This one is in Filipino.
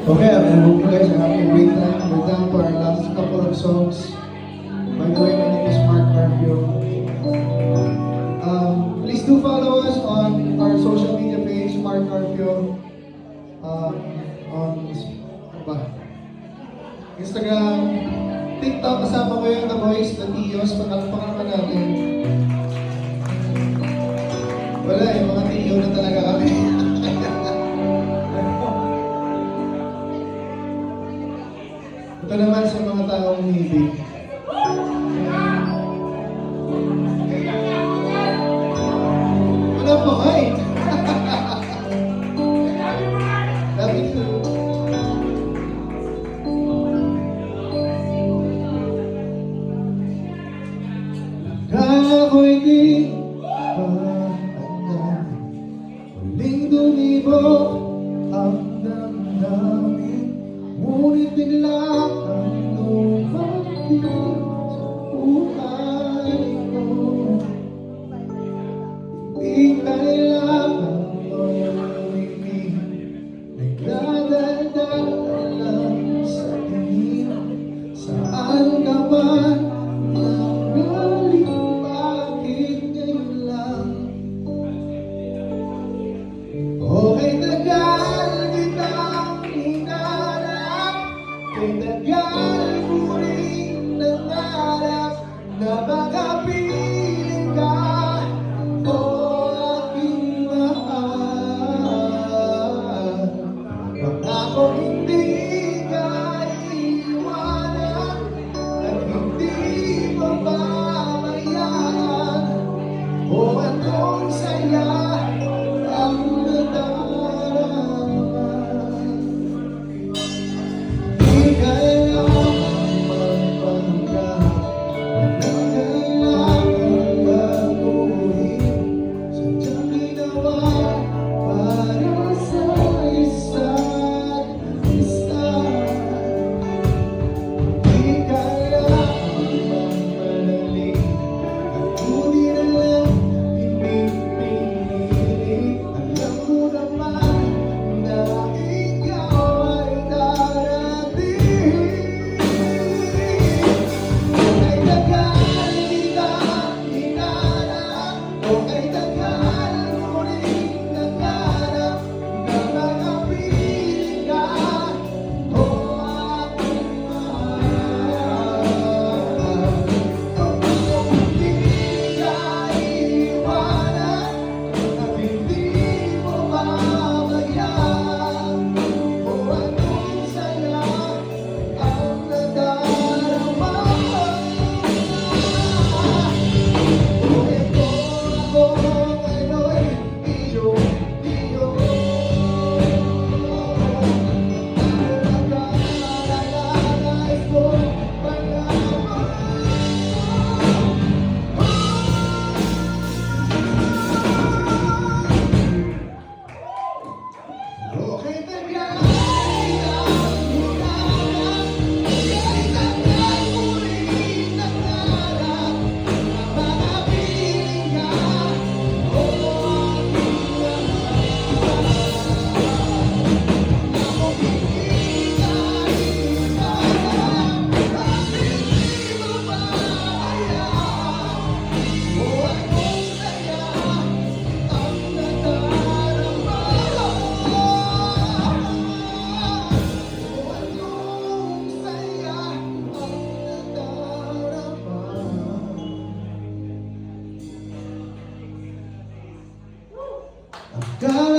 Okay, I hope you guys are having a great time. We're down to our last couple of songs. By the way, my name is Mark Carpio. Please do follow us on our social media page, Mark Carpio. On ano ba? Instagram, TikTok, kasama ko yung The Voice, The Tios, pakalpakan naman natin. Wala eh, mga tiyo na talaga kami. Ito naman sa mga taong umibig. Wala po, ay! Love you too. Kaya ko'y di paanda, huling dumibok ang damdamin, ngunit bigla kang lumapit sa buhay ko. Di kailangan malamig, nagdadaldal lang sa tingin. Saan ka man nanggaling, bakit ngayon lang? Okay, tagal kitang hinanap, kay tagal ko rin nangarap na makapiling ka, o aking mahal. Pangako hindi ka iiwanan at hindi mo babayaan, o anong saya ang nadarama. Di kailangan magpanggap, walang kailangan baguhin, sadyang ginawa para sa isa't isa. Di kailangan magmadali, at buti na lang hindi pinipilit. Alam ko naman na ikaw ay darating. Okay, tagal kitang hinanap, okay, tagal ko rin nangarap na makapiling ka, o aking mahal. Pangako hindi ka iiwanan at hindi mo babayaan, o anong saya ang nadarama. Ito ako ngayon'y iyong iyo, nagkakalagay ko malaman. Okay, tagal kitang hinanap, okay, tagal ko rin nangarap na makapiling ka, o aking mahal. Ako hindi ka iiwanan at hindi mo babayaan, o anong saya ang nadarama. God